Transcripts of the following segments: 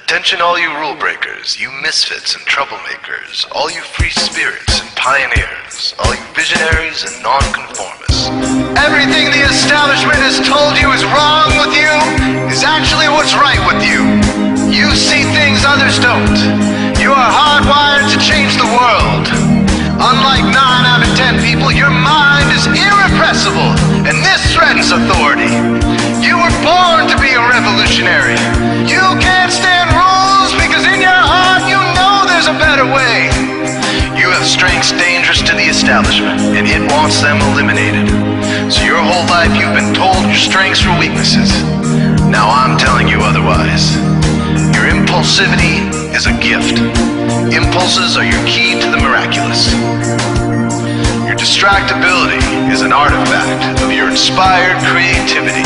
Attention all you rule breakers, you misfits and troublemakers, all you free spirits and pioneers, all you visionaries and nonconformists. Everything the establishment has told you is wrong with you is actually what's right with you. You see things others don't. You are hardwired to change the world. Unlike 9 out of 10 people, your mind is irrepressible, and this threatens authority. You were born to be a revolutionary. You can't stand rules because in your heart you know there's a better way. You have strengths dangerous to the establishment, and it wants them eliminated. So your whole life you've been told your strengths were weaknesses. Now I'm telling you otherwise. Your impulsivity is a gift. Impulses are your key to the miraculous. Your distractibility is an artifact of your inspired creativity.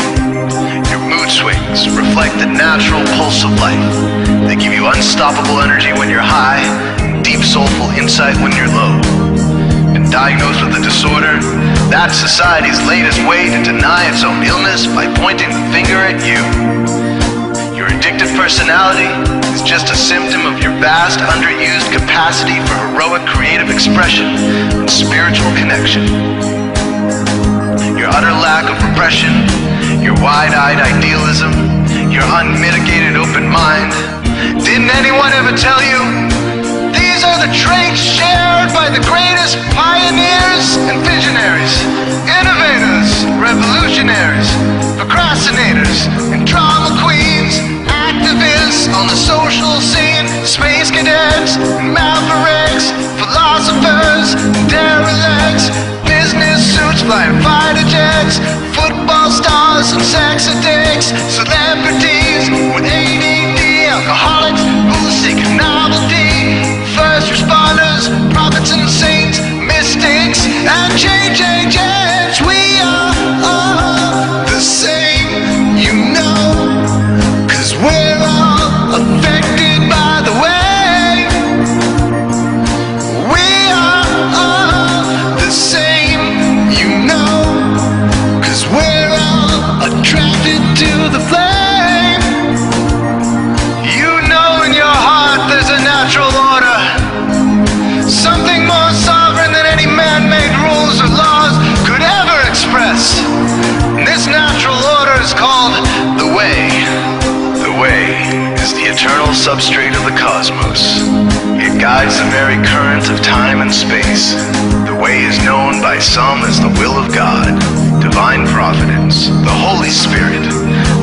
Your mood swings reflect the natural pulse of life. They give you unstoppable energy when you're high, and deep soulful insight when you're low. And diagnosed with a disorder, that's society's latest way to deny its own illness by pointing the finger at you. Your addictive personality is just a symptom of your vast, underused capacity for heroic creative expression and spiritual connection. Your utter lack of repression, your wide-eyed idealism, your unmitigated open mind. Didn't anyone ever tell you? These are the traits shared by the greatest pioneers and visionaries, innovators, revolutionaries, procrastinators, and drama queens, activists on the social scene, space cadets, and mavericks, philosophers, derelicts, business suits, flying fighter jets, football stars and sex addicts, celebrities with ADD, alcoholics who seek novelty, first responders, prophets and saints, mystics, and change agents. We are all the same, you know, 'cause we're all affected by the way. We are all the same, you know, 'cause we're all attracted to the flame. You know in your heart there's a natural order, something more sovereign than any man-made rules or laws could ever express. And this natural order is called the Way. The Way is the eternal substrate of the cosmos. It guides the very current of time and space. The Way is known by some as the will of God, divine providence, the Holy Spirit,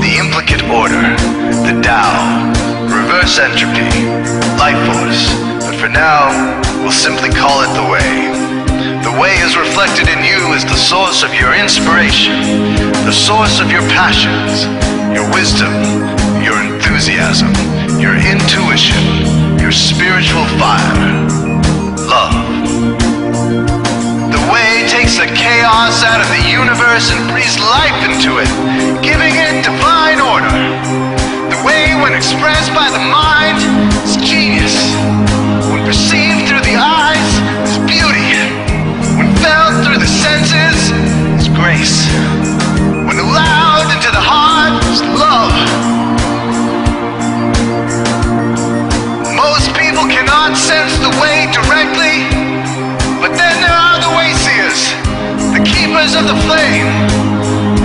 the implicate order, the Tao, reverse entropy, life force. But for now, we'll simply call it the Way. The Way is reflected in you as the source of your inspiration, the source of your passions, your wisdom, your enthusiasm, your intuition, your spiritual fire, love. The Way takes the chaos out of the universe and breathes life into it, giving it divine order. The Way, when expressed by the mind, is genius. When perceived through the eyes, is beauty. When felt through the senses, is grace. When allowed into the heart, is love. Most people cannot sense the Way directly, but then there are the Wayseers, the keepers of the flame.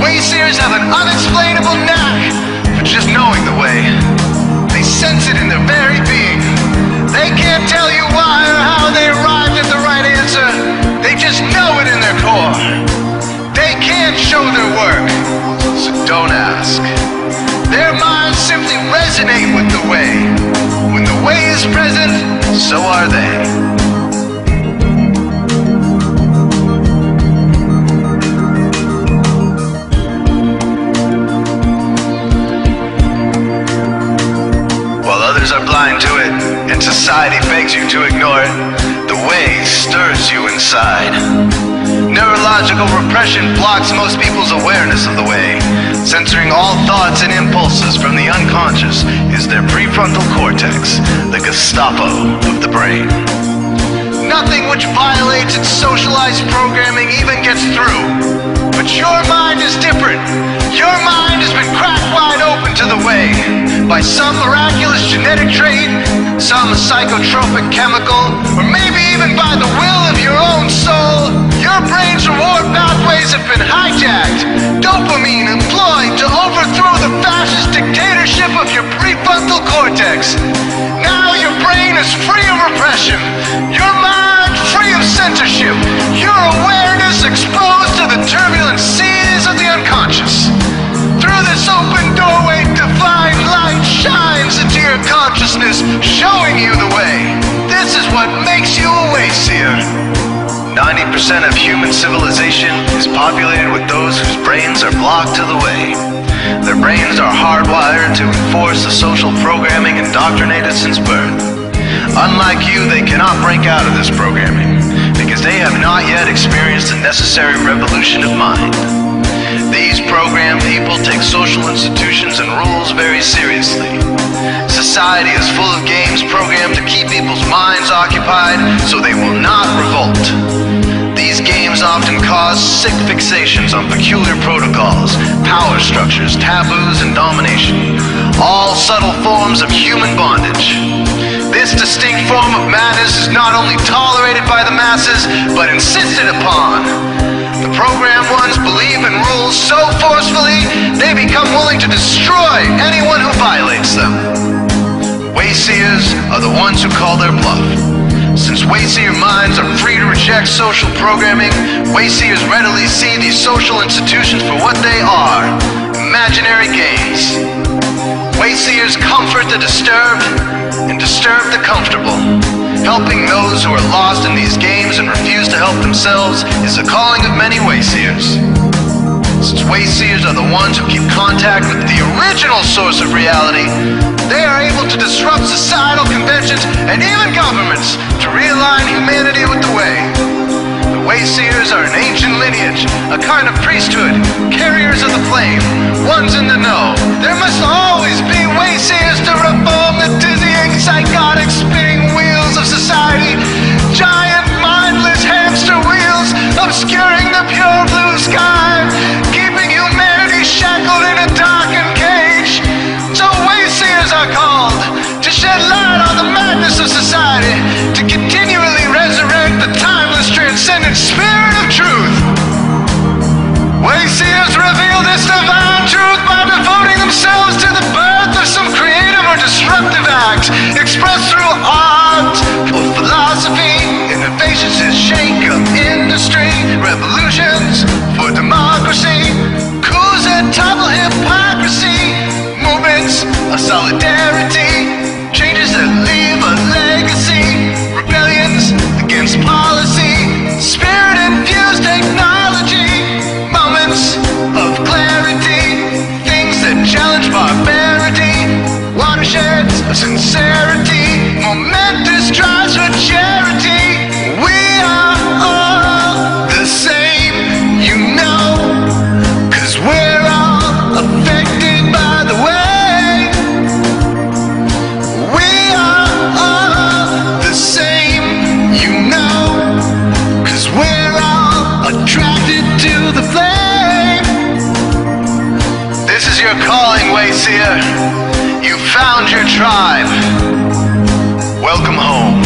Wayseers have an unexplainable knack for just knowing the Way. They sense it in their very being. They can't tell you why or how they arrived at the right answer. They just know it in their core. They can't show their work, so don't ask. Their minds simply resonate with the Way. When the Way is present, so are they. Are blind to it, and society begs you to ignore it. The Way stirs you inside. Neurological repression blocks most people's awareness of the Way. Censoring all thoughts and impulses from the unconscious is their prefrontal cortex, the Gestapo of the brain. Nothing which violates its socialized programming even gets through. But your mind is different. Your mind has been cracked wide open to the way by some miraculous genetic trait, some psychotropic chemical, or maybe even by the will of your own soul. Your brain's reward pathways have been hijacked. Dopamine employed to overthrow the fascist dictatorship of your prefrontal cortex. Now your brain is free of repression. Your mind free of censorship. Your awareness exposed to the turbulent seas of the unconscious. Through this open doorway, divine light shines into your consciousness, showing you the way. This is what makes you a Wayseer. 90% of human civilization is populated with those whose brains are blocked to the way. Their brains are hardwired to enforce the social programming indoctrinated since birth. Unlike you, they cannot break out of this programming because they have not yet experienced the necessary revolution of mind. These programmed people take social institutions and rules very seriously. Society is full of games programmed to keep people's minds occupied so they will not revolt. These games often cause sick fixations on peculiar protocols, power structures, taboos, and domination, all subtle forms of human bondage. This distinct form of madness is not only tolerated by the masses, but insisted upon. The programmed ones believe in rules so forcefully, they become willing to destroy anyone who violates them. Wayseers are the ones who call their bluff. Since Wayseer minds are free to reject social programming, Wayseers readily see these social institutions for what they are, imaginary games. Wayseers comfort the disturbed and disturb the comfortable. Helping those who are lost in these games and refuse to help themselves is the calling of many Wayseers. Since Wayseers are the ones who keep contact with the original source of reality, they are able to disrupt societal conventions and even governments to realign humanity with the way. The Wayseers are an ancient lineage, a kind of priesthood, carriers of the flame, ones in the know. There must always be Wayseers to reform the dizzying, psychotic, spinning wheels of society. Giant, mindless hamster wheels obscuring the pure blue sky, keeping humanity shackled in a darkened cage. So Wayseers are called to shed light on the madness of society, to continually resurrect the timeless, transcendent spirit of truth. Wayseers reveal this divine truth by devoting themselves to the birth of some creative or disruptive act, expressed through art or philosophy. Innovations that shake up industry, revolutions for democracy, coups that topple hypocrisy, movements of solidarity, changes that leave a legacy, rebellions against policy, spirit-infused technology, moments of clarity, things that challenge barbarity, watersheds of sincerity, momentous drives for charity. We are all the same, you know, 'cause we're all affected by the way. We are all the same, you know, 'cause we're all attracted to the flame. This is your calling, Wayseer. You found your tribe. Welcome home.